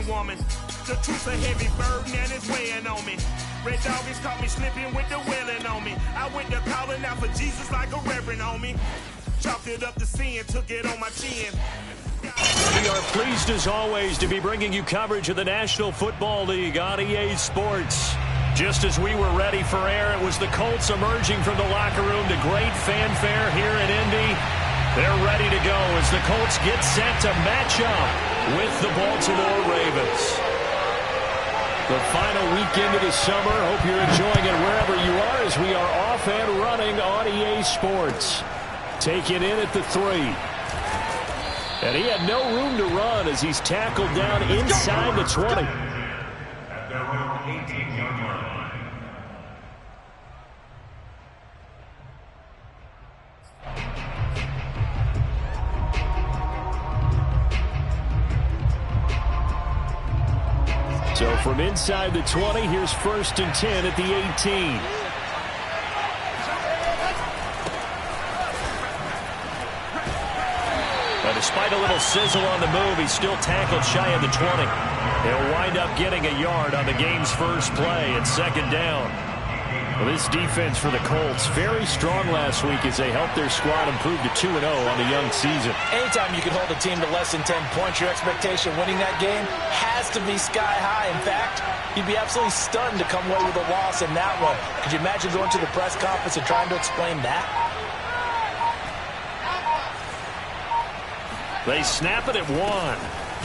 man, woman. The truth's a heavy burden and it's weighing on me. Red Doggies caught me slipping with the wailing on me. I went to calling out for Jesus like a reverend on me. Chalked it up to sin, took it on my chin. We are pleased as always to be bringing you coverage of the National Football League on EA Sports. Just as we were ready for air, it was the Colts emerging from the locker room to great fanfare here in Indy. They're ready to go as the Colts get set to match up with the Baltimore Ravens. The final weekend of the summer. Hope you're enjoying it wherever you are as we are off and running on EA Sports. Take it in at the 3. And he had no room to run as he's tackled down inside the 20. At their own 18-yard line. So from inside the 20, here's 1st and 10 at the 18. But despite a little sizzle on the move, he's still tackled shy of the 20. He'll wind up getting a yard on the game's first play at 2nd down. Well, this defense for the Colts, very strong last week as they helped their squad improve to 2-0 on the young season. Anytime you can hold a team to less than 10 points, your expectation winning that game has to be sky high. In fact, you'd be absolutely stunned to come away with a loss in that one. Could you imagine going to the press conference and trying to explain that? They snap it at 1.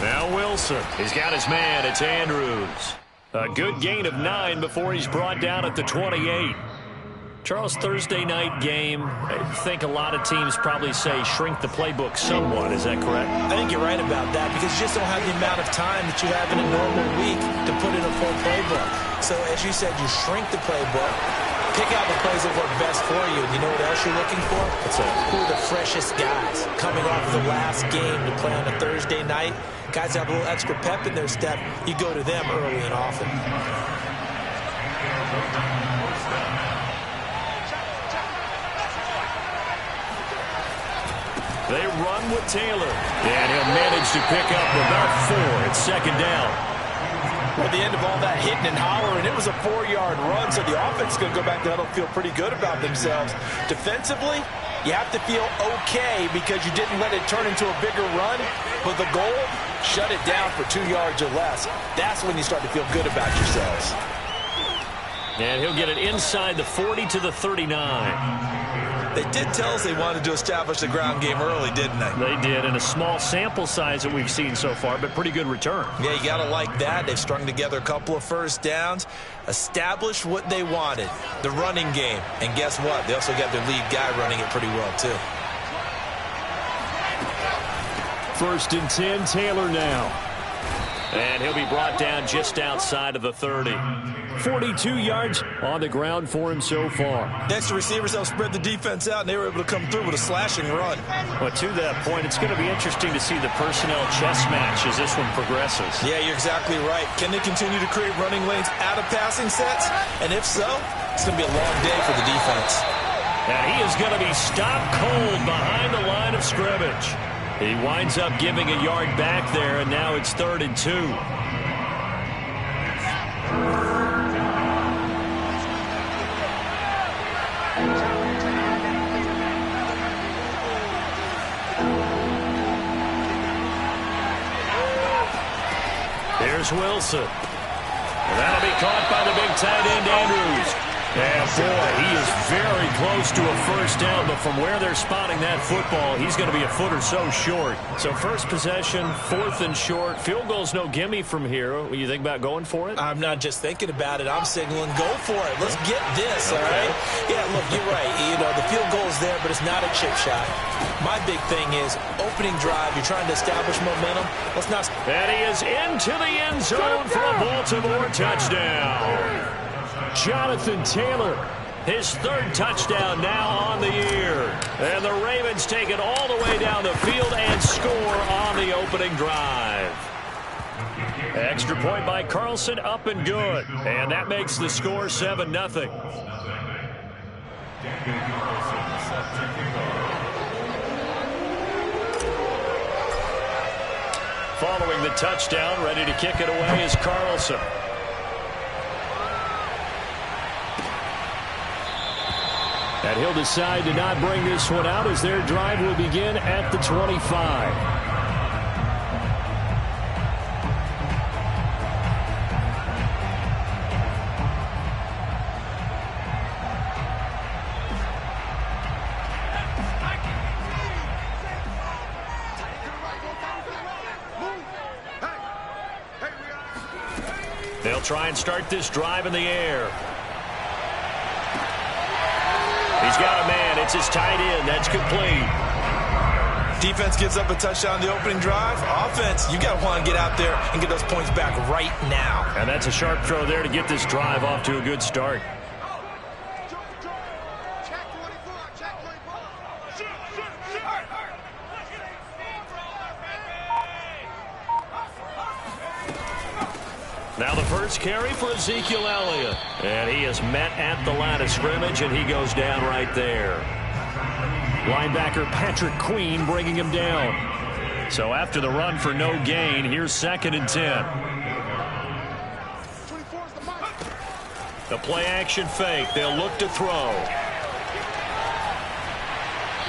Now Wilson. He's got his man. It's Andrews. A good gain of 9 before he's brought down at the 28. Charles, Thursday night game, I think a lot of teams probably say shrink the playbook somewhat. Is that correct? I think you're right about that because you just don't have the amount of time that you have in a normal week to put in a full playbook. So as you said, you shrink the playbook, pick out the plays that work best for you. And you know what else you're looking for? Who are the freshest guys coming off the last game to play on a Thursday night? Guys have a little extra pep in their step. You go to them early and often. They run with Taylor. And he'll manage to pick up about 4 at 2nd down. At the end of all that hitting and hollering, it was a 4-yard run, so the offense is going to go back to huddle, feel pretty good about themselves. Defensively, you have to feel okay because you didn't let it turn into a bigger run. But the goal, shut it down for 2 yards or less. That's when you start to feel good about yourselves. And he'll get it inside the 40 to the 39. They did tell us they wanted to establish the ground game early, didn't they? They did, in a small sample size that we've seen so far, but pretty good return. Yeah, you got to like that. They've strung together a couple of first downs, established what they wanted, the running game. And guess what? They also got their lead guy running it pretty well, too. 1st and 10, Taylor now. And he'll be brought down just outside of the 30. 42 yards on the ground for him so far. Next, the receivers helped spread the defense out, and they were able to come through with a slashing run. But to that point, it's going to be interesting to see the personnel chess match as this one progresses. Yeah, you're exactly right. Can they continue to create running lanes out of passing sets? And if so, it's going to be a long day for the defense. And he is going to be stopped cold behind the line of scrimmage. He winds up giving a yard back there, and now it's 3rd and 2. Here's Wilson. And that'll be caught by the big tight end, Andrews. And boy, he is very close to a first down, but from where they're spotting that football, he's going to be a foot or so short. So first possession, 4th and short. Field goal's no gimme from here. What do you think about going for it? I'm not just thinking about it. I'm signaling, go for it. Let's get this, all right? Yeah, look, you're right. You know, the field goal's there, but it's not a chip shot. My big thing is opening drive. You're trying to establish momentum. Let's not. And he is into the end zone for a Baltimore touchdown. Jonathan Taylor, his 3rd touchdown now on the year. And the Ravens take it all the way down the field and score on the opening drive. Extra point by Carlson, up and good. And that makes the score 7-0. following the touchdown. Ready to kick it away is Carlson. And he'll decide to not bring this one out as their drive will begin at the 25. They'll try and start this drive in the air. He's got a man. It's his tight end. That's complete. Defense gives up a touchdown on the opening drive. Offense, you got to want to get out there and get those points back right now. And that's a sharp throw there to get this drive off to a good start. Now the first carry for Ezekiel Elliott. And he is met at the line of scrimmage, and he goes down right there. Linebacker Patrick Queen bringing him down. So after the run for no gain, here's 2nd and 10. The play action fake. They'll look to throw.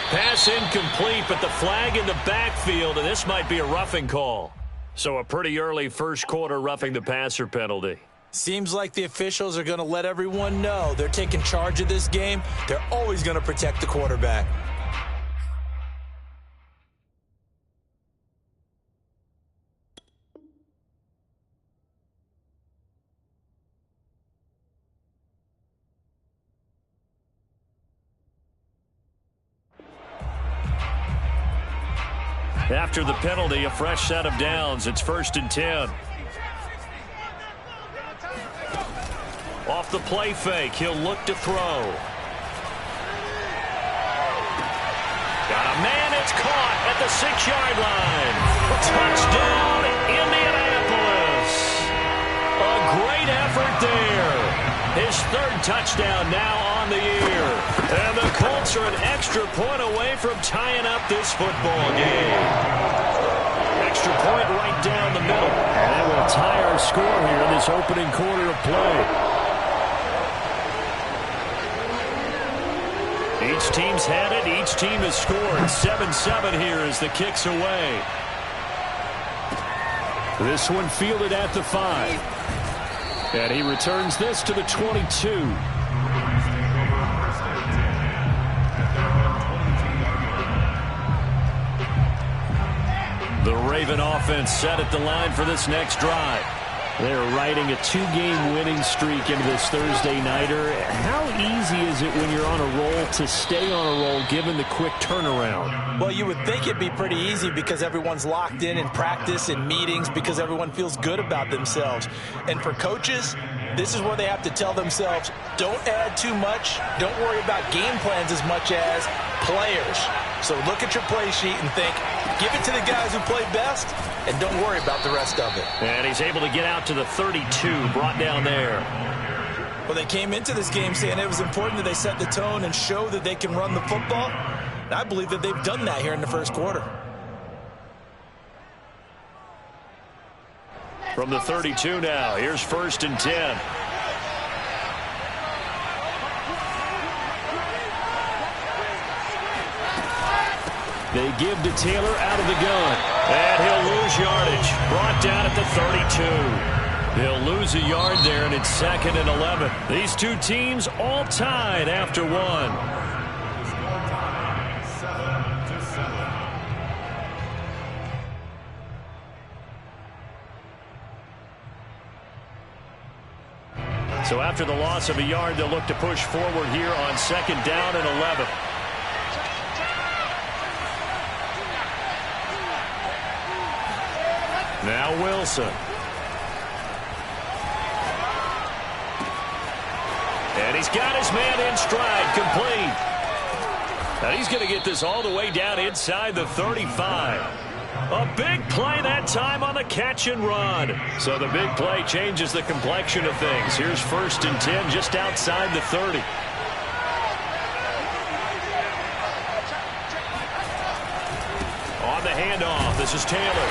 Pass incomplete, but the flag in the backfield, and this might be a roughing call. So a pretty early first quarter roughing the passer penalty. Seems like the officials are going to let everyone know they're taking charge of this game. They're always going to protect the quarterback. After the penalty, a fresh set of downs. It's 1st and 10. Off the play fake, he'll look to throw. Got a man, it's caught at the 6-yard line. Touchdown, Indianapolis. A great effort there. His 3rd touchdown now on the year. And the Colts are an extra point away from tying up this football game. Extra point right down the middle. And that will tie our score here in this opening quarter of play. Each team's had it. Each team has scored. 7-7 here as the kick's away. This one fielded at the 5. And he returns this to the 22. The Raven offense set at the line for this next drive. They're riding a 2-game winning streak into this Thursday nighter. How easy is it when you're on a roll to stay on a roll given the quick turnaround? Well, you would think it'd be pretty easy because everyone's locked in practice and meetings because everyone feels good about themselves. And for coaches, this is where they have to tell themselves, don't add too much. Don't worry about game plans as much as players. So look at your play sheet and think, give it to the guys who play best, and don't worry about the rest of it. And he's able to get out to the 32, brought down there. Well, they came into this game saying it was important that they set the tone and show that they can run the football. And I believe that they've done that here in the first quarter. From the 32 now, here's 1st and 10. They give to Taylor out of the gun. And he'll lose yardage. Brought down at the 32. He'll lose a yard there, and it's 2nd and 11. These two teams all tied after one. So after the loss of a yard, they'll look to push forward here on 2nd down and 11. Now Wilson. And he's got his man in stride, complete. Now he's going to get this all the way down inside the 35. A big play that time on the catch and run. So the big play changes the complexion of things. Here's 1st and 10 just outside the 30. On the handoff, this is Taylor.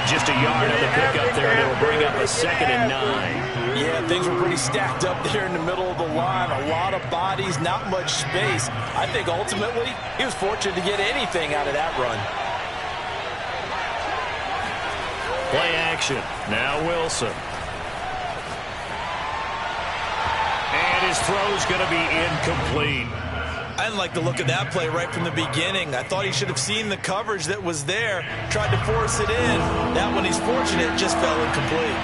Just a yard on the pickup there, and it'll bring up a 2nd and 9. Yeah, things were pretty stacked up there in the middle of the line. A lot of bodies, not much space. I think ultimately he was fortunate to get anything out of that run. Play action. Now Wilson. And his throw's going to be incomplete. I didn't like the look of that play right from the beginning. I thought he should have seen the coverage that was there, tried to force it in. That one, he's fortunate, just fell incomplete.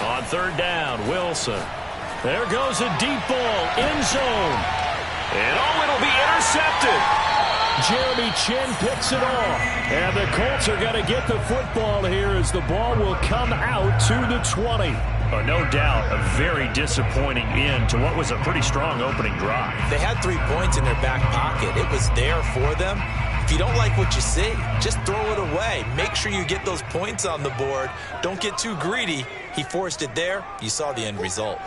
On 3rd down, Wilson. There goes a deep ball, end zone. And it'll be intercepted. Jeremy Chinn picks it off. And the Colts are going to get the football here as the ball will come out to the 20. No doubt a very disappointing end to what was a pretty strong opening drive. They had 3 points in their back pocket. It was there for them. If you don't like what you see, just throw it away. Make sure you get those points on the board. Don't get too greedy. He forced it there. You saw the end result.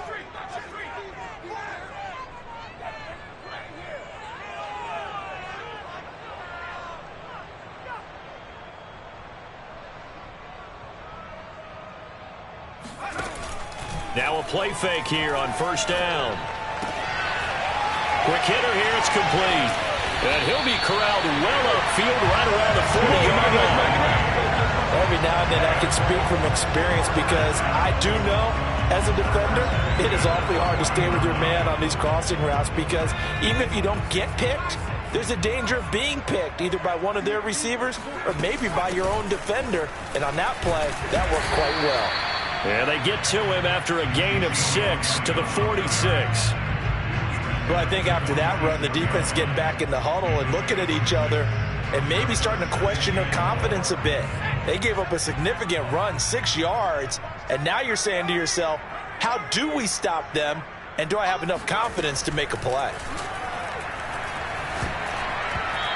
Now a play fake here on 1st down. Quick hitter here, it's complete. And he'll be corralled well upfield right around the 40-yard line. Every now and then I can speak from experience because I do know as a defender it is awfully hard to stay with your man on these crossing routes because even if you don't get picked, there's a danger of being picked either by one of their receivers or maybe by your own defender. And on that play, that worked quite well. And they get to him after a gain of 6 to the 46. Well, I think after that run, the defense is getting back in the huddle and looking at each other and maybe starting to question their confidence a bit. They gave up a significant run, 6 yards, and now you're saying to yourself, how do we stop them, and do I have enough confidence to make a play?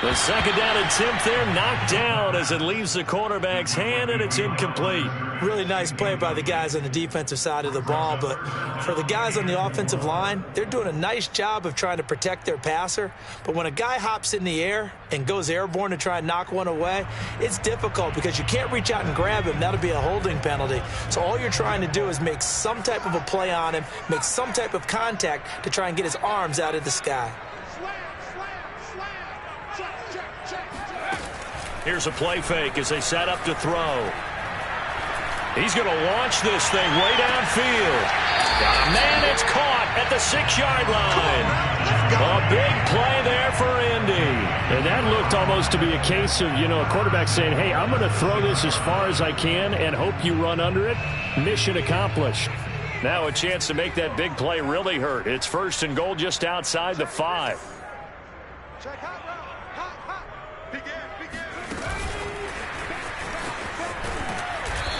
The 2nd down attempt there knocked down as it leaves the quarterback's hand, and it's incomplete. Really nice play by the guys on the defensive side of the ball, but for the guys on the offensive line, they're doing a nice job of trying to protect their passer. But when a guy hops in the air and goes airborne to try and knock one away, it's difficult because you can't reach out and grab him. That'll be a holding penalty. So all you're trying to do is make some type of a play on him, make some type of contact to try and get his arms out of the sky. Here's a play fake as they set up to throw. He's going to launch this thing way downfield. Got a man, it's caught at the 6-yard line. A big play there for Indy. And that looked almost to be a case of, a quarterback saying, hey, I'm going to throw this as far as I can and hope you run under it. Mission accomplished. Now a chance to make that big play really hurt. It's 1st and goal just outside the 5.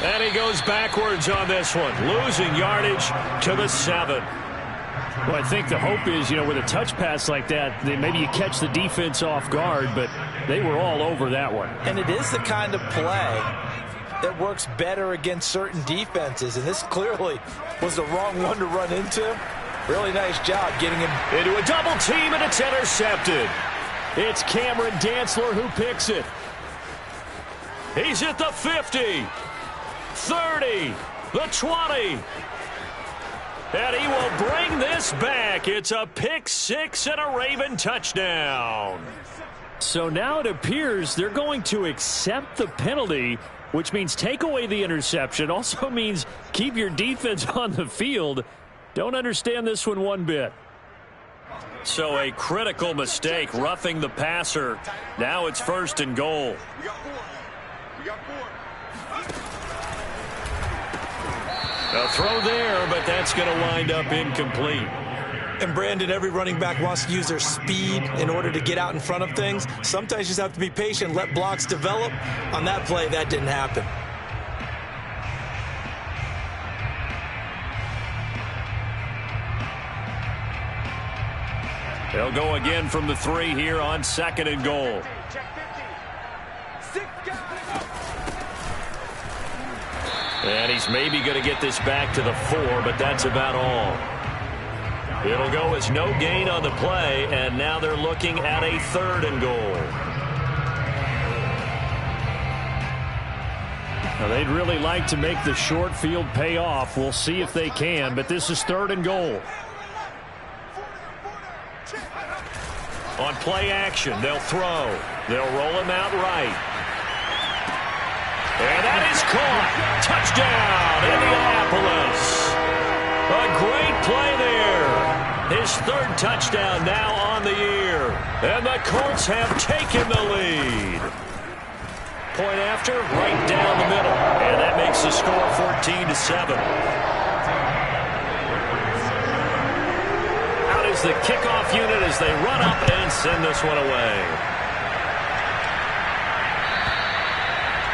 And he goes backwards on this one, losing yardage to the 7. Well, I think the hope is, with a touch pass like that, maybe you catch the defense off guard, but they were all over that one. And it is the kind of play that works better against certain defenses, and this clearly was the wrong one to run into. Really nice job getting him into a double team, and it's intercepted. It's Cameron Dantzler who picks it. He's at the 50. 30, the 20, and he will bring this back. It's a pick 6 and a Raven touchdown. So now it appears they're going to accept the penalty, which means take away the interception. Also means keep your defense on the field. Don't understand this one bit. So a critical mistake, roughing the passer. Now it's 1st and goal. We got 4. A throw there, but that's going to wind up incomplete. And Brandon, every running back wants to use their speed in order to get out in front of things. Sometimes you just have to be patient, let blocks develop. On that play, that didn't happen. They'll go again from the 3 here on 2nd and goal. Check 50. And he's maybe going to get this back to the 4, but that's about all. It'll go as no gain on the play, and now they're looking at a 3rd and goal. Now, they'd really like to make the short field pay off. We'll see if they can, but this is 3rd and goal. On play action, they'll throw. They'll roll him out right. And that is caught. Touchdown, Indianapolis. A great play there. His 3rd touchdown now on the year. And the Colts have taken the lead. Point after, right down the middle. And that makes the score 14-7. Out is the kickoff unit as they run up and send this one away.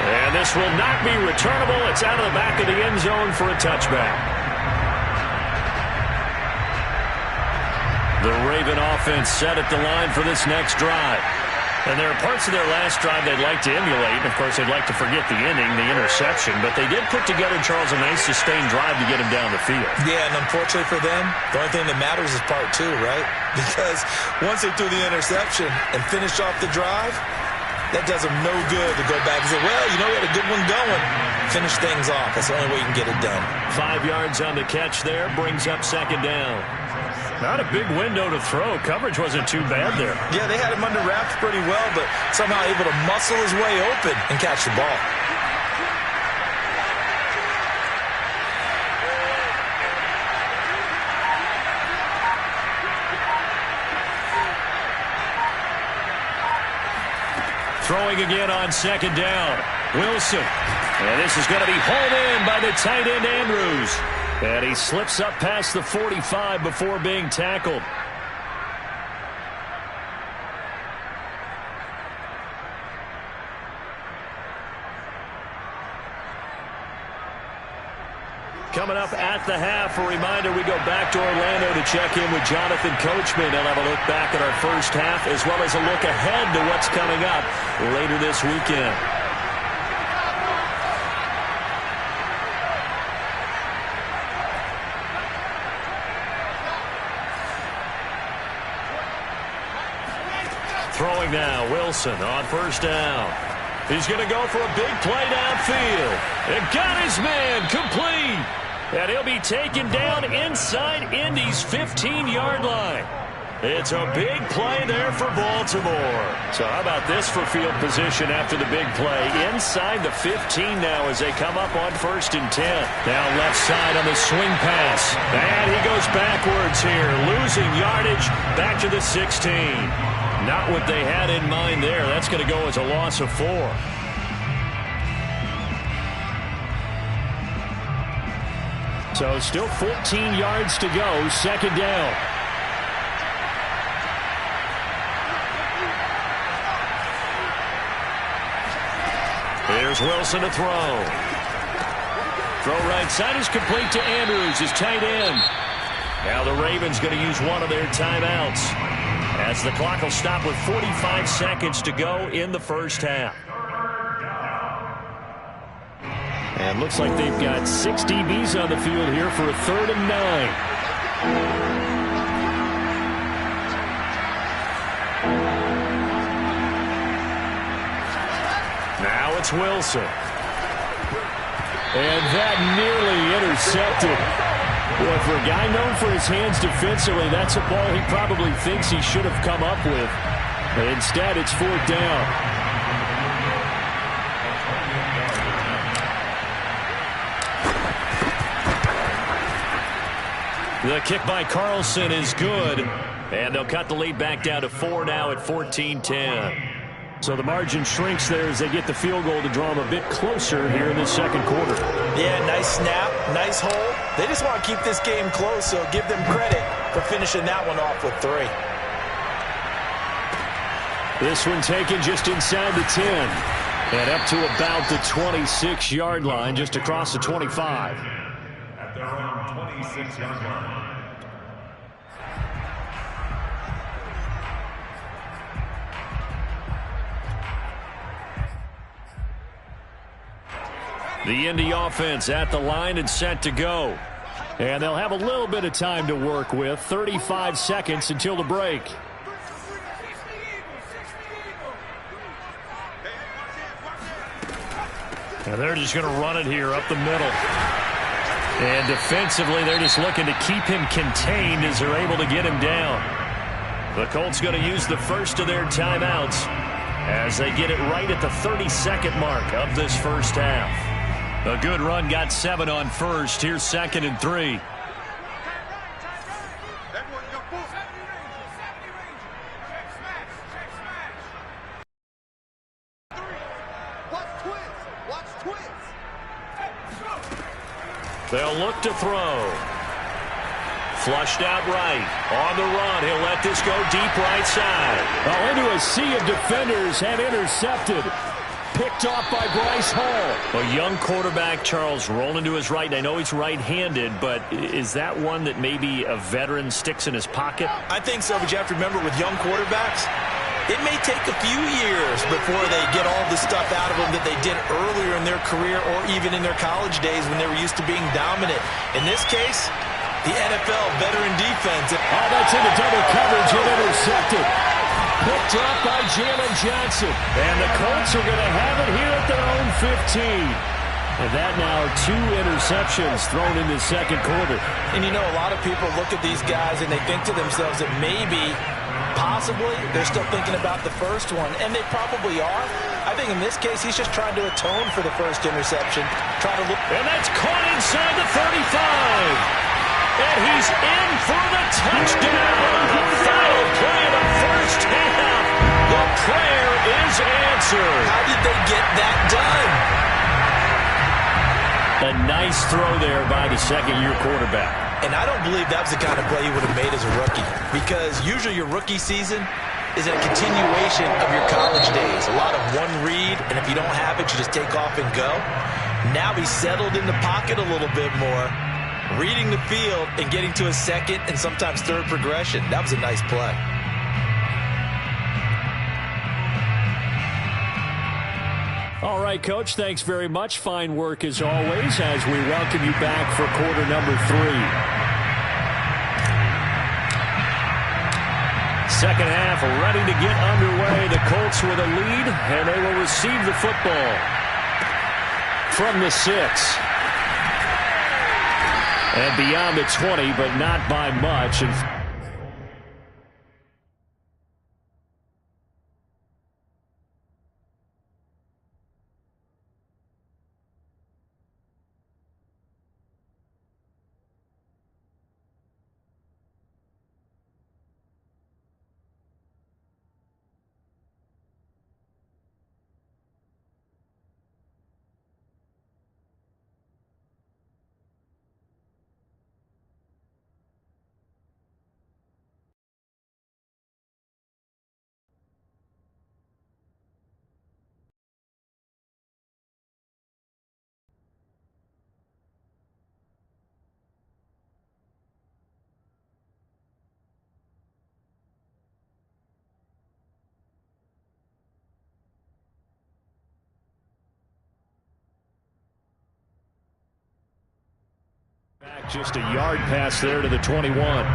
And this will not be returnable. It's out of the back of the end zone for a touchback. The Raven offense set at the line for this next drive. And there are parts of their last drive they'd like to emulate. And, of course, they'd like to forget the ending, the interception. But they did put together, Charles, a nice sustained drive to get him down the field. Yeah, and unfortunately for them, the only thing that matters is part 2, right? Because once they threw the interception and finished off the drive, that does them no good to go back and say, well, you know, we had a good one going. Finish things off. That's the only way you can get it done. 5 yards on the catch there. Brings up 2nd down. Not a big window to throw. Coverage wasn't too bad there. Yeah, they had him under wraps pretty well, but somehow able to muscle his way open and catch the ball. Throwing again on 2nd down. Wilson. And this is going to be hauled in by the tight end Andrews. And he slips up past the 45 before being tackled. Coming up at the half, a reminder, we go back to Orlando to check in with Jonathan Coachman. He'll have a look back at our first half as well as a look ahead to what's coming up later this weekend. Throwing now, Wilson on 1st down. He's going to go for a big play downfield. And got his man complete. And he'll be taken down inside Indy's 15-yard line. It's a big play there for Baltimore. So how about this for field position after the big play? Inside the 15 now as they come up on 1st and 10. Now left side on the swing pass. And he goes backwards here, losing yardage back to the 16. Not what they had in mind there. That's going to go as a loss of 4. So still 14 yards to go. 2nd down. Here's Wilson to throw. Throw right side is complete to Andrews, his tight end. Now the Ravens going to use one of their timeouts as the clock will stop with 45 seconds to go in the first half. And looks like they've got 6 DBs on the field here for a 3rd and 9. Now it's Wilson. And that nearly intercepted. Boy, for a guy known for his hands defensively, that's a ball he probably thinks he should have come up with. But instead, it's 4th down. The kick by Carlson is good. And they'll cut the lead back down to 4 now at 14-10. So the margin shrinks there as they get the field goal to draw them a bit closer here in the 2nd quarter. Yeah, nice snap, nice hole. They just want to keep this game close, so give them credit for finishing that one off with 3. This one taken just inside the 10. And up to about the 26-yard line, just across the 25. At their own 26-yard line. The Indy offense at the line and set to go. And they'll have a little bit of time to work with. 35 seconds until the break. And they're just going to run it here up the middle. And defensively, they're just looking to keep him contained as they're able to get him down. The Colts going to use the first of their timeouts as they get it right at the 32nd mark of this first half. A good run, got 7 on first. Here's 2nd and 3. They'll look to throw. Flushed out right. On the run. He'll let this go deep right side. Oh, into a sea of defenders and intercepted. Picked off by Bryce Hall. A young quarterback, Charles, rolling to his right. I know he's right-handed, but is that one that maybe a veteran sticks in his pocket? I think so, but you have to remember with young quarterbacks, it may take a few years before they get all the stuff out of them that they did earlier in their career or even in their college days when they were used to being dominant. In this case, the NFL veteran defense. Oh, that's into double coverage and intercepted. Picked up by Jalen Johnson. And the Colts are going to have it here at their own 15. And that now 2 interceptions thrown in the second quarter. And you know, a lot of people look at these guys and they think to themselves that maybe, possibly, they're still thinking about the first one. And they probably are. I think in this case, he's just trying to atone for the first interception. Try to look. And that's caught inside the 35. And he's in for the touchdown. The final play of the first half. The prayer is answered. How did they get that done? A nice throw there by the second-year quarterback. And I don't believe that was the kind of play he would have made as a rookie. Because usually your rookie season is a continuation of your college days. A lot of one read, and if you don't have it, you just take off and go. Now he's settled in the pocket a little bit more, reading the field and getting to a second and sometimes third progression. That was a nice play. All right, Coach, thanks very much. Fine work as always as we welcome you back for quarter number 3. Second half ready to get underway. The Colts with a lead, and they will receive the football from the 6. And beyond the 20, but not by much. And back just a yard pass there to the 21.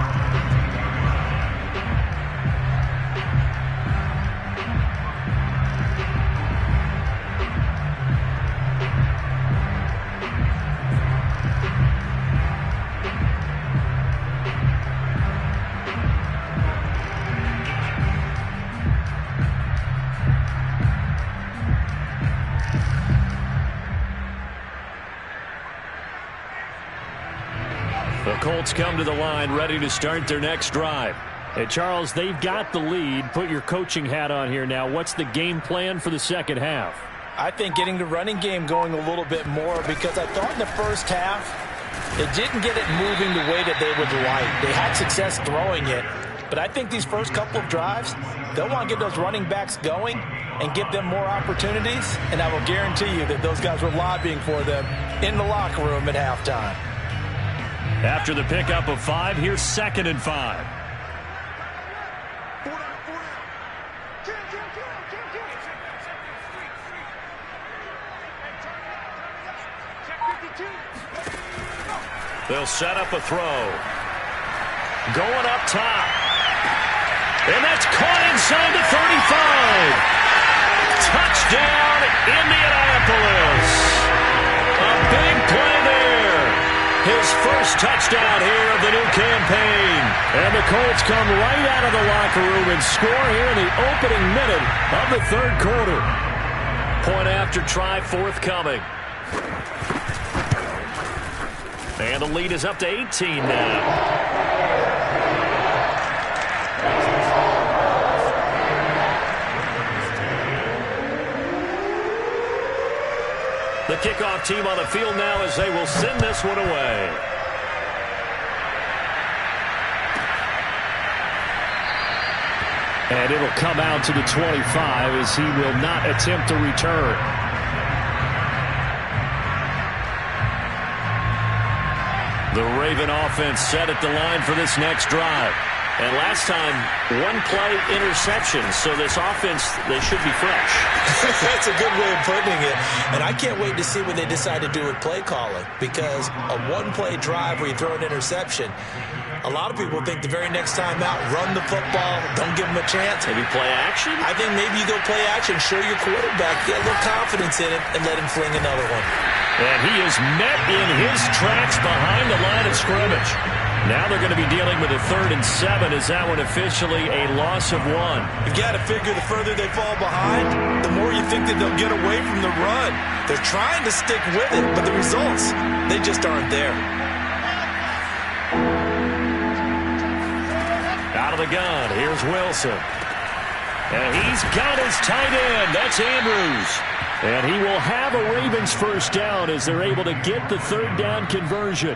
The Colts come to the line ready to start their next drive. Hey, Charles, they've got the lead. Put your coaching hat on here now. What's the game plan for the second half? I think getting the running game going a little bit more, because I thought in the first half they didn't get it moving the way that they would like. They had success throwing it, but I think these first couple of drives, they'll want to get those running backs going and give them more opportunities, and I will guarantee you that those guys were lobbying for them in the locker room at halftime. After the pickup of 5, here's 2nd and 5. They'll set up a throw. Going up top. And that's caught inside the 35. Touchdown, Indianapolis. A big play there. His first touchdown here of the new campaign. And the Colts come right out of the locker room and score here in the opening minute of the third quarter. Point after try forthcoming. And the lead is up to 18 now. The kickoff team on the field now as they will send this one away. And it'll come out to the 25 as he will not attempt to return. The Raven offense set at the line for this next drive. And last time, one play interception. So this offense, they should be fresh. That's a good way of putting it. And I can't wait to see what they decide to do with play calling. Because a one-play drive where you throw an interception, a lot of people think the very next time out, run the football, don't give them a chance. Maybe play action? I think maybe you go play action, show your quarterback, get a little confidence in it, and let him fling another one. And he is met in his tracks behind the line of scrimmage. Now they're going to be dealing with a 3rd and 7. Is that one officially a loss of 1? You've got to figure the further they fall behind, the more you think that they'll get away from the run. They're trying to stick with it, but the results, they just aren't there. Out of the gun, here's Wilson. And he's got his tight end. That's Andrews. And he will have a Ravens first down as they're able to get the 3rd down conversion.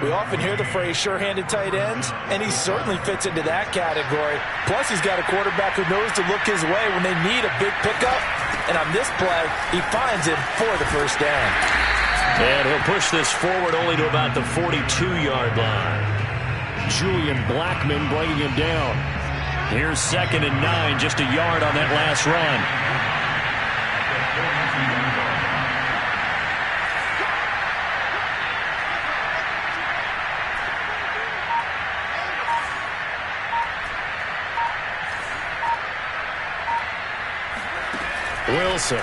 We often hear the phrase sure-handed tight ends, and he certainly fits into that category. Plus, he's got a quarterback who knows to look his way when they need a big pickup. And on this play, he finds him for the first down. And he'll push this forward only to about the 42-yard line. Julian Blackmon bringing him down. Here's 2nd and 9, just a yard on that last run. Wilson.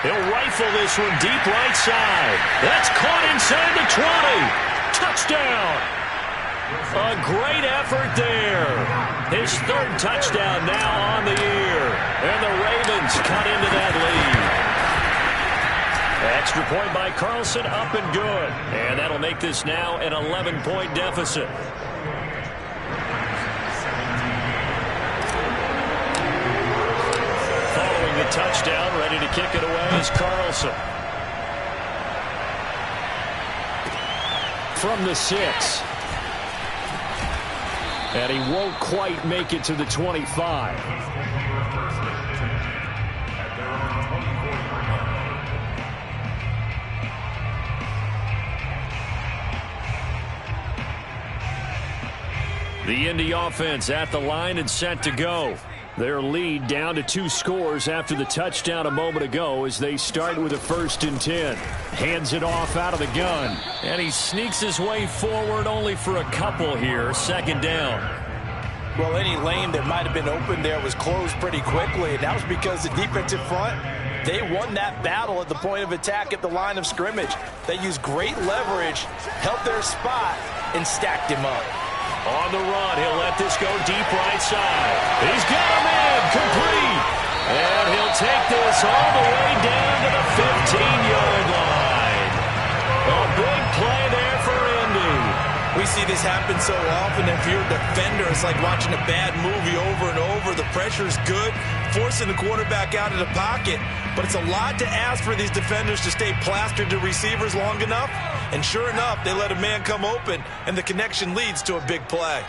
He'll rifle this one deep right side. That's caught inside the 20. Touchdown. A great effort there. His 3rd touchdown now on the year. And the Ravens cut into that lead. Extra point by Carlson, up and good. And that'll make this now an 11-point deficit. The touchdown, ready to kick it away is Carlson. From the 6. And he won't quite make it to the 25. The Indy offense at the line and set to go. Their lead down to 2 scores after the touchdown a moment ago as they start with a 1st and 10. Hands it off out of the gun. And he sneaks his way forward only for a couple here. 2nd down. Well, any lane that might have been open there was closed pretty quickly. And that was because the defensive front, they won that battle at the point of attack at the line of scrimmage. They used great leverage, held their spot, and stacked him up. On the run, he'll let this go deep right side. He's got him in, complete. And he'll take this all the way down to the 15-yard line. A big play there for Indy. We see this happen so often. If you're a defender, it's like watching a bad movie over and over. The pressure's good, forcing the quarterback out of the pocket. But it's a lot to ask for these defenders to stay plastered to receivers long enough. And sure enough, they let a man come open, and the connection leads to a big play.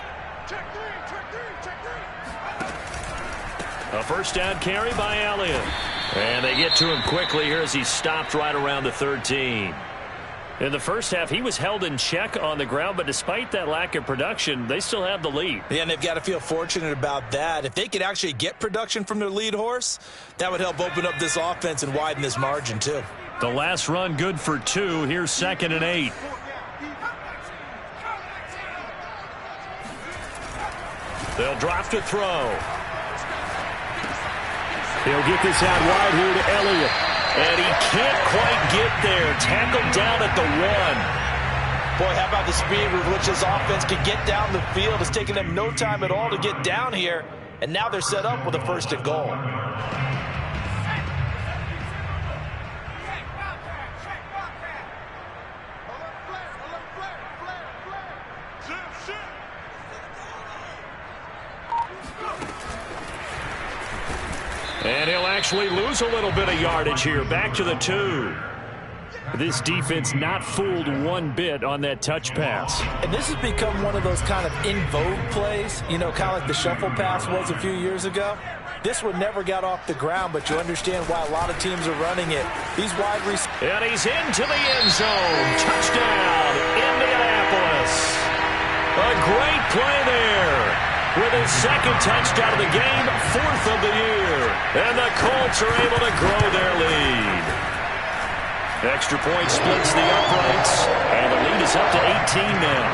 A first down carry by Elliott. And they get to him quickly here as he stopped right around the 13. In the first half, he was held in check on the ground, but despite that lack of production, they still have the lead. Yeah, and they've got to feel fortunate about that. If they could actually get production from their lead horse, that would help open up this offense and widen this margin too. The last run good for 2. Here's 2nd and 8. They'll drop to throw. He'll get this out wide here to Elliott. And he can't quite get there. Tackled down at the 1. Boy, how about the speed with which this offense can get down the field? It's taking them no time at all to get down here. And now they're set up with a 1st and goal. And he'll actually lose a little bit of yardage here. Back to the 2. This defense not fooled one bit on that touch pass. And this has become one of those kind of in vogue plays, you know, kind of like the shuffle pass was a few years ago. This one never got off the ground, but you understand why a lot of teams are running it. These wide receivers. And he's into the end zone. Touchdown, Indianapolis. A great play there. With his 2nd touchdown of the game, 4th of the year. And the Colts are able to grow their lead. Extra point splits the uprights, and the lead is up to 18 now.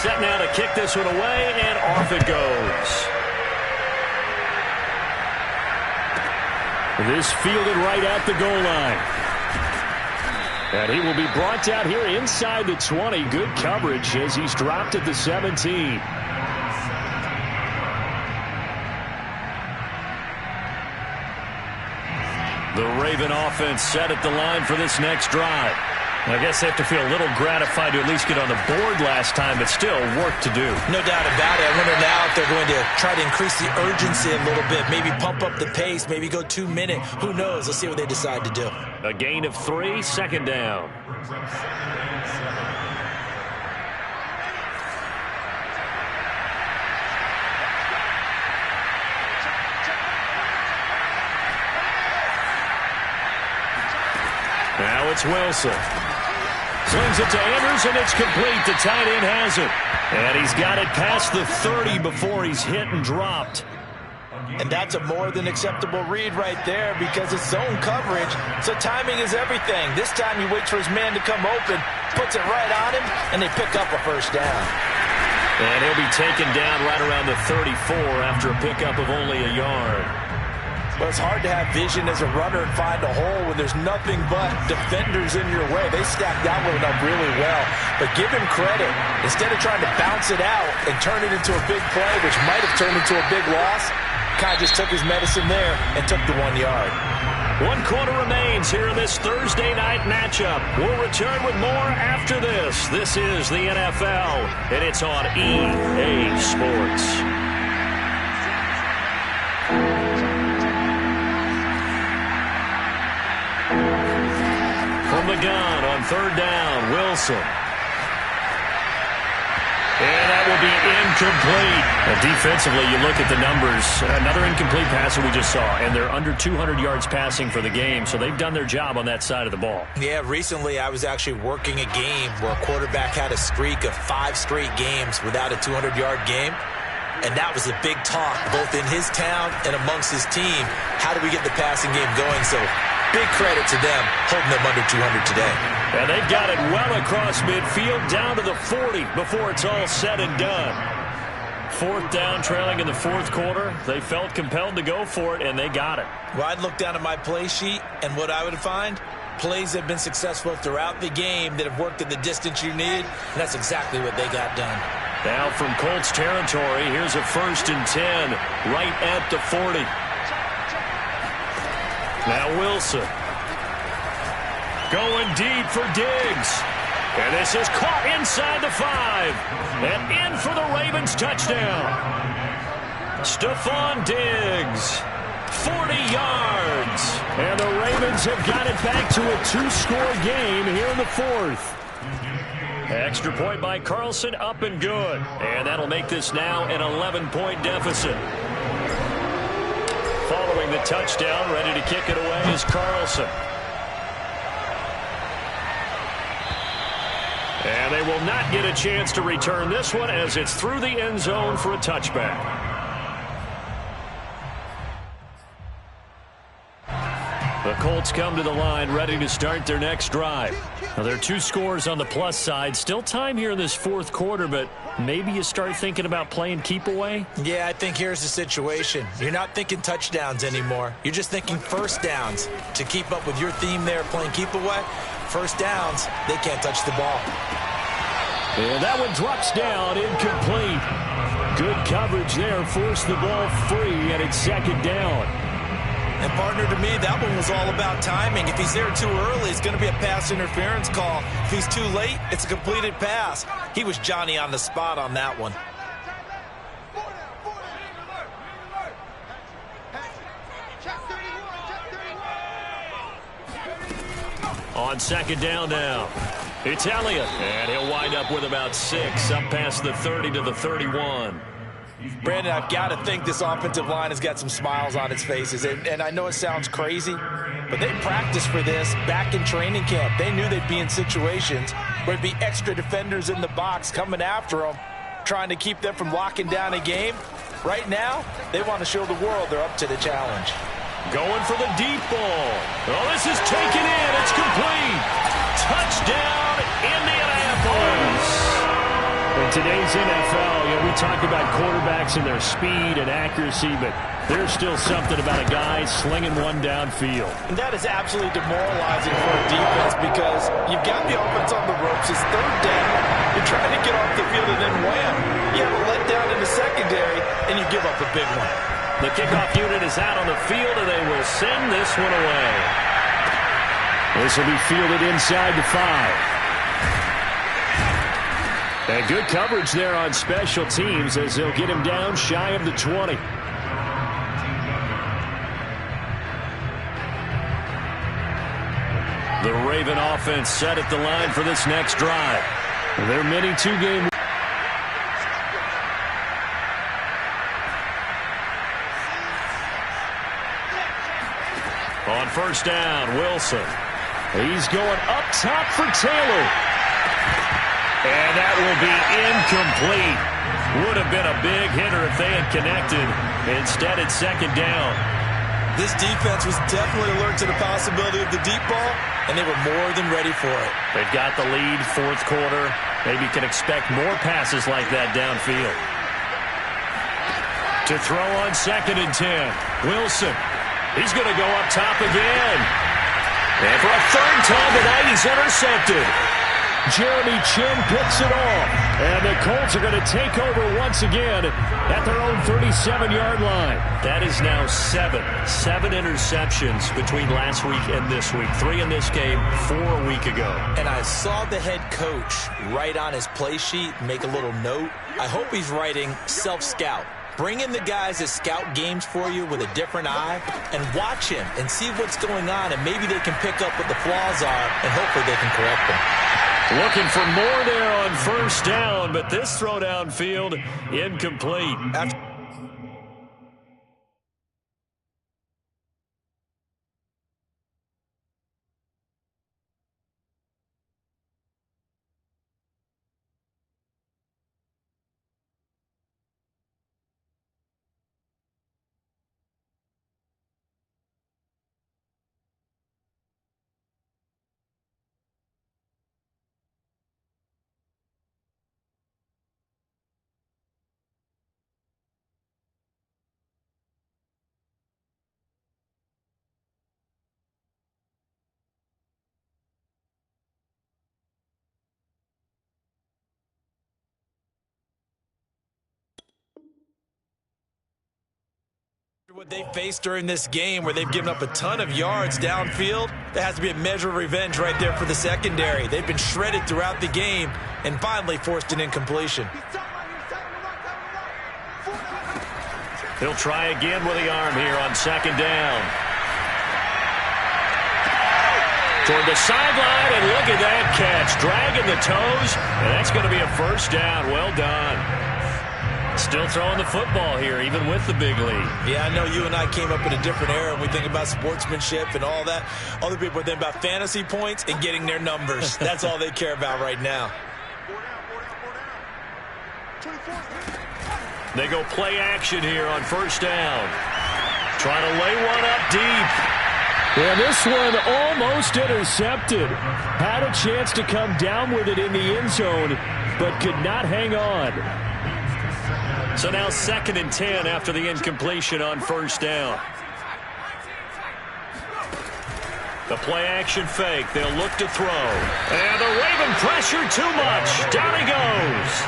Set now to kick this one away, and off it goes. This fielded right at the goal line. And he will be brought down here inside the 20. Good coverage as he's dropped at the 17. The Raven offense set at the line for this next drive. I guess they have to feel a little gratified to at least get on the board last time, but still work to do. No doubt about it. I wonder now if they're going to try to increase the urgency a little bit, maybe pump up the pace, maybe go 2 minute. Who knows? Let's see what they decide to do. A gain of 3, 2nd down. Now it's Wilson. Slings it to Andrews, and it's complete. The tight end has it. And he's got it past the 30 before he's hit and dropped. And that's a more than acceptable read right there because it's zone coverage, so timing is everything. This time he waits for his man to come open, puts it right on him, and they pick up a 1st down. And he'll be taken down right around the 34 after a pickup of only a yard. But it's hard to have vision as a runner and find a hole when there's nothing but defenders in your way. They stacked that one up really well. But give him credit. Instead of trying to bounce it out and turn it into a big play, which might have turned into a big loss, kind of just took his medicine there and took the 1 yard. 1 quarter remains here in this Thursday night matchup. We'll return with more after this. This is the NFL, and it's on EA Sports. From the gun on 3rd down, Wilson. And that will be incomplete. And defensively, you look at the numbers. Another incomplete pass that we just saw, and they're under 200 yards passing for the game, so they've done their job on that side of the ball. Yeah, recently I was actually working a game where a quarterback had a streak of 5 straight games without a 200-yard game. And that was a big talk, both in his town and amongst his team. How do we get the passing game going? So big credit to them, holding them under 200 today. And they've got it well across midfield, down to the 40 before it's all said and done. 4th down, trailing in the 4th quarter. They felt compelled to go for it, and they got it. Well, I'd look down at my play sheet, and what I would find, plays that have been successful throughout the game that have worked at the distance you need, and that's exactly what they got done. Now from Colts territory, here's a 1st and 10, right at the 40. Now Wilson. Going deep for Diggs. And this is caught inside the 5. And in for the Ravens touchdown. Stephon Diggs. 40 yards. And the Ravens have got it back to a 2-score game here in the 4th. Extra point by Carlson, up and good. And that'll make this now an 11-point deficit. Following the touchdown, ready to kick it away is Carlson. And they will not get a chance to return this one as it's through the end zone for a touchback. The Colts come to the line ready to start their next drive. Now, there are 2 scores on the plus side. Still time here in this fourth quarter, but maybe you start thinking about playing keep away? Yeah, I think here's the situation. You're not thinking touchdowns anymore. You're just thinking first downs. To keep up with your theme there, playing keep away, first downs, they can't touch the ball. And that one drops down, incomplete. Good coverage there, forced the ball free, and it's second down. And, partner, to me, that one was all about timing. If he's there too early, it's going to be a pass interference call. If he's too late, it's a completed pass. He was Johnny on the spot on that one. On second down now, it's Elliott. And he'll wind up with about 6, up past the 30 to the 31. Brandon, I've got to think this offensive line has got some smiles on its faces. And I know it sounds crazy, but they practiced for this back in training camp. They knew they'd be in situations where there'd be extra defenders in the box coming after them, trying to keep them from locking down a game. Right now, they want to show the world they're up to the challenge. Going for the deep ball. Oh, this is taken in. It's complete. Touchdown, Indianapolis. In today's NFL, we talk about quarterbacks and their speed and accuracy, but there's still something about a guy slinging one downfield. And that is absolutely demoralizing for a defense because you've got the offense on the ropes. It's third down. You're trying to get off the field and then wham. You have a letdown in the secondary, and you give up a big one. The kickoff unit is out on the field, and they will send this one away. This will be fielded inside the 5. And good coverage there on special teams as they'll get him down shy of the 20. The Raven offense set at the line for this next drive. Their mini 2-game. On first down, Wilson. He's going up top for Taylor. And that will be incomplete. Would have been a big hitter if they had connected. Instead, it's second down. This defense was definitely alert to the possibility of the deep ball, and they were more than ready for it. They've got the lead, fourth quarter. Maybe you can expect more passes like that downfield. To throw on second and 10, Wilson. He's going to go up top again. And for a third time tonight, he's intercepted. Jeremy Chinn picks it off. And the Colts are going to take over once again at their own 37-yard line. That is now 7 interceptions between last week and this week. 3 in this game, 4 a week ago. And I saw the head coach write on his play sheet, make a little note. I hope he's writing self-scout. Bring in the guys that scout games for you with a different eye and watch him and see what's going on, and maybe they can pick up what the flaws are, and hopefully they can correct them. Looking for more there on first down, but this throw downfield incomplete. What they faced during this game where they've given up a ton of yards downfield, there has to be a measure of revenge right there for the secondary. They've been shredded throughout the game and finally forced an incompletion. He'll try again with the arm here on second down. Toward the sideline, and look at that catch. Dragging the toes, and that's going to be a first down. Well done. Still throwing the football here, even with the big lead. Yeah, I know you and I came up in a different era and we think about sportsmanship and all that. Other people are thinking about fantasy points and getting their numbers. That's all they care about right now. They go play action here on first down. Trying to lay one up deep. And this one almost intercepted. Had a chance to come down with it in the end zone, but could not hang on. So now 2nd and 10 after the incompletion on first down. The play action fake. They'll look to throw. And the Raven pressure too much. Down he goes.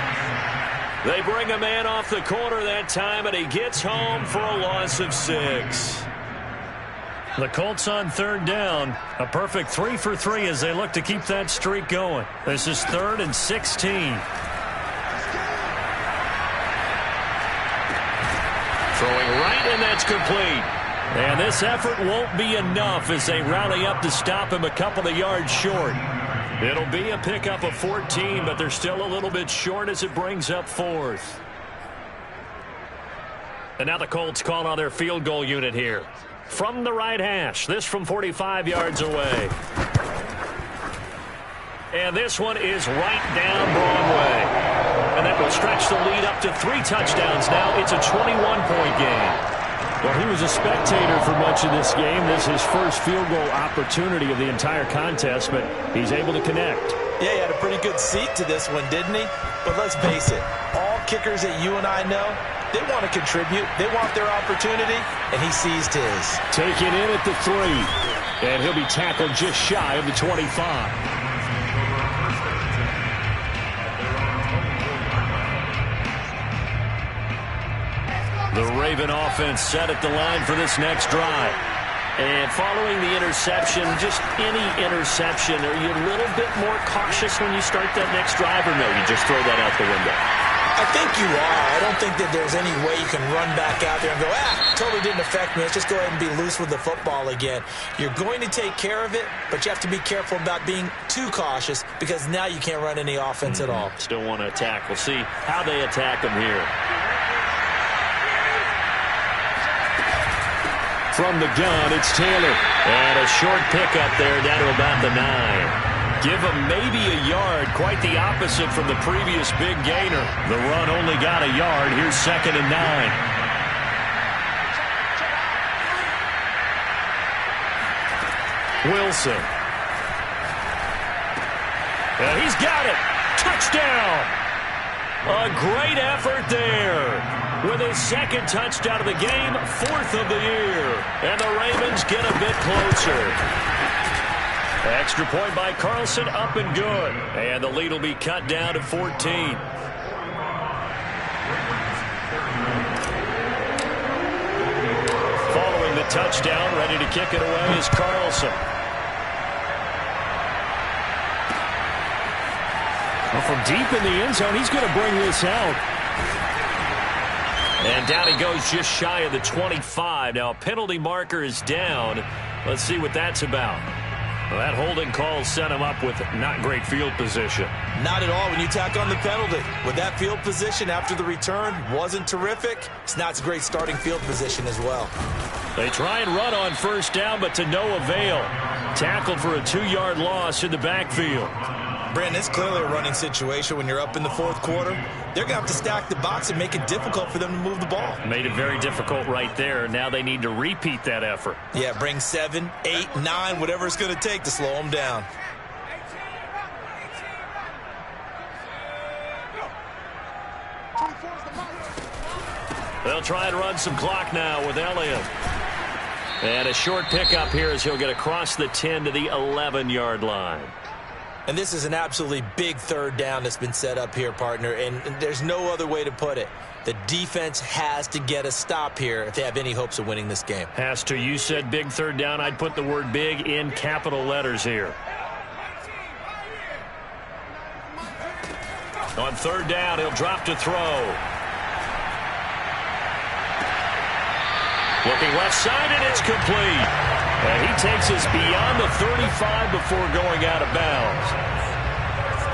They bring a man off the corner that time, and he gets home for a loss of 6. The Colts on 3rd down. A perfect 3 for 3 as they look to keep that streak going. This is 3rd and 16. Throwing right, and that's complete. And this effort won't be enough as they rally up to stop him a couple of yards short. It'll be a pickup of 14, but they're still a little bit short as it brings up 4th. And now the Colts call on their field goal unit here. From the right hash, this from 45 yards away. And this one is right down Broadway. And that will stretch the lead up to 3 touchdowns now. It's a 21-point game. Well, he was a spectator for much of this game. This is his first field goal opportunity of the entire contest, but he's able to connect. Yeah, he had a pretty good seat to this one, didn't he? But let's face it, all kickers that you and I know, they want to contribute. They want their opportunity, and he seized his. Taken in at the 3, and he'll be tackled just shy of the 25. The Raven offense set at the line for this next drive. And following the interception, just any interception, are you a little bit more cautious when you start that next drive, or no, you just throw that out the window? I think you are. I don't think that there's any way you can run back out there and go, totally didn't affect me. Let's just go ahead and be loose with the football again. You're going to take care of it, but you have to be careful about being too cautious because now you can't run any offense at all. Still want to attack. We'll see how they attack them here. From the gun, it's Taylor. And a short pickup there down to about the 9. Give him maybe a yard, quite the opposite from the previous big gainer. The run only got a yard. Here's 2nd and 9. Wilson. And he's got it. Touchdown. A great effort there. With his 2nd touchdown of the game, 4th of the year. And the Ravens get a bit closer. Extra point by Carlson, up and good. And the lead will be cut down to 14. Following the touchdown, ready to kick it away is Carlson. Well, from deep in the end zone, he's going to bring this out. And down he goes just shy of the 25. Now a penalty marker is down. Let's see what that's about. Well, that holding call set him up with not great field position. Not at all when you tack on the penalty. With that field position after the return wasn't terrific. It's not a great starting field position as well. They try and run on first down, but to no avail. Tackled for a 2-yard loss in the backfield. Brandon, it's clearly a running situation when you're up in the 4th quarter. They're going to have to stack the box and make it difficult for them to move the ball. Made it very difficult right there. Now they need to repeat that effort. Yeah, bring 7, 8, 9, whatever it's going to take to slow them down. They'll try and run some clock now with Elliott. And a short pickup here as he'll get across the 10 to the 11-yard line. And this is an absolutely big 3rd down that's been set up here, partner, and there's no other way to put it. The defense has to get a stop here if they have any hopes of winning this game. Has to. You said big 3rd down. I'd put the word big in capital letters here. On 3rd down, he'll drop to throw. Looking left side, and it's complete. And he takes us beyond the 35 before going out of bounds.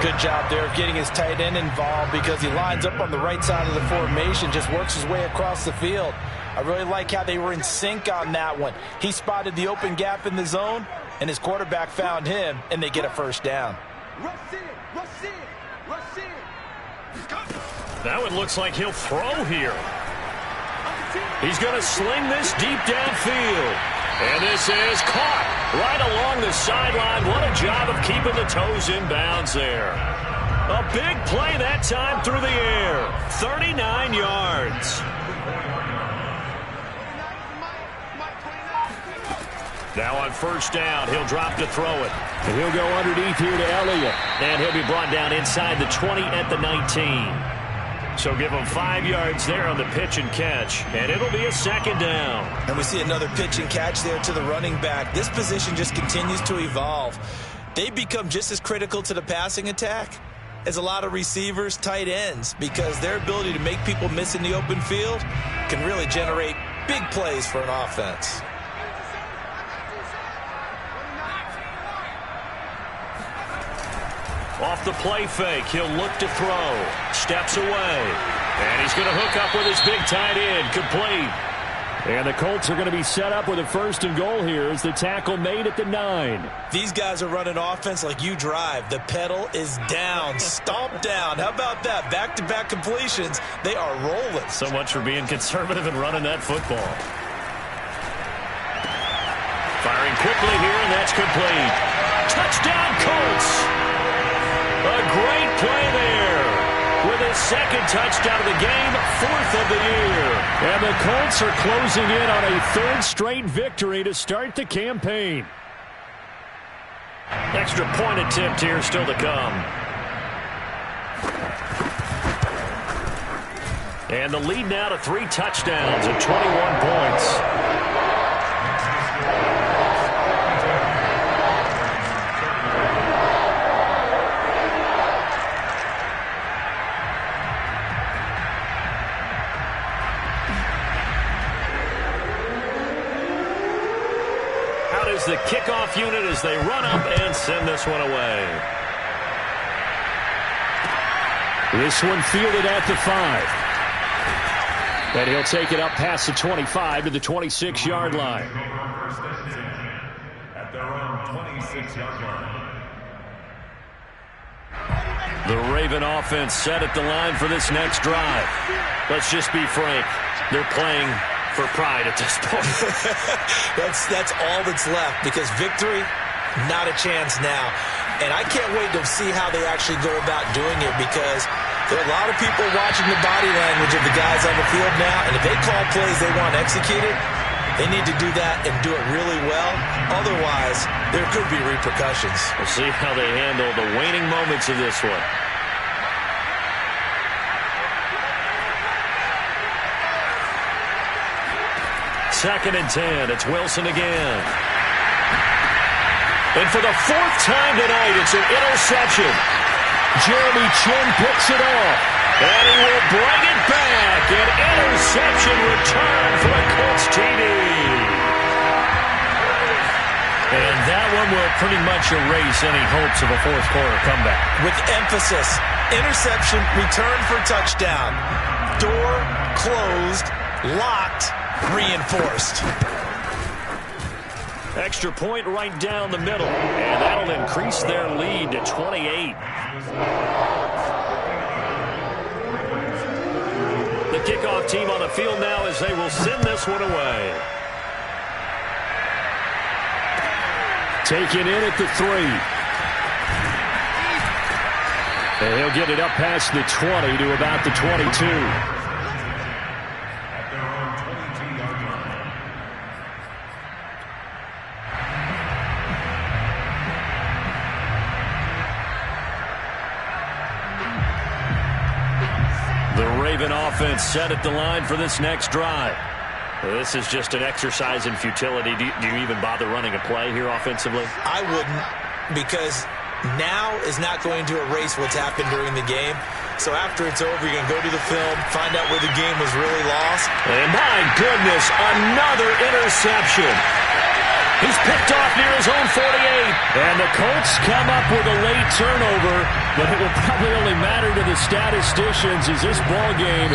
Good job there of getting his tight end involved because he lines up on the right side of the formation, just works his way across the field. I really like how they were in sync on that one. He spotted the open gap in the zone, and his quarterback found him, and they get a 1st down. Rush in, rush in, rush in. That one looks like he'll throw here. He's going to sling this deep downfield. And this is caught right along the sideline. What a job of keeping the toes in bounds there. A big play that time through the air. 39 yards. Now on first down, he'll drop to throw it. And he'll go underneath here to Elliott. And he'll be brought down inside the 20 at the 19. So give him 5 yards there on the pitch and catch. And it'll be a second down. And we see another pitch and catch there to the running back. This position just continues to evolve. They become just as critical to the passing attack as a lot of receivers, tight ends, because their ability to make people miss in the open field can really generate big plays for an offense. Off the play fake, he'll look to throw. Steps away. And he's going to hook up with his big tight end. Complete. And the Colts are going to be set up with a 1st and goal here as the tackle made at the 9. These guys are running offense like you drive. The pedal is down. Stomp down. How about that? Back-to-back completions. They are rolling. So much for being conservative and running that football. Firing quickly here, and that's complete. Touchdown, Colts! A great play there with his 2nd touchdown of the game, 4th of the year. And the Colts are closing in on a 3rd straight victory to start the campaign. Extra point attempt here still to come. And the lead now to 3 touchdowns and 21 points. The kickoff unit as they run up and send this one away. This one fielded at the 5. And he'll take it up past the 25 to the 26-yard line. At their own 26-yard line. The Raven offense set at the line for this next drive. Let's just be frank. They're playing for pride at this point. That's all that's left, because victory, not a chance now. And I can't wait to see how they actually go about doing it, because there are a lot of people watching the body language of the guys on the field now, and if they call plays they want executed, they need to do that and do it really well. Otherwise, there could be repercussions. We'll see how they handle the waning moments of this one. Second and 10. It's Wilson again. And for the 4th time tonight, it's an interception. Jeremy Chinn picks it off. And he will bring it back. An interception return for a Colts TD. And that one will pretty much erase any hopes of a 4th quarter comeback. With emphasis, interception, return for touchdown. Door closed, locked, reinforced. Extra point right down the middle, and that'll increase their lead to 28. The kickoff team on the field now as they will send this one away. Taken in at the 3. And he'll get it up past the 20 to about the 22. Offense set at the line for this next drive. This is just an exercise in futility. Do you even bother running a play here offensively? I wouldn't, because now is not going to erase what's happened during the game. So after it's over, you're going to go to the film, find out where the game was really lost. And my goodness, another interception. He's picked off near his own 48. And the Colts come up with a late turnover, but it will probably only matter to the statisticians as this ball game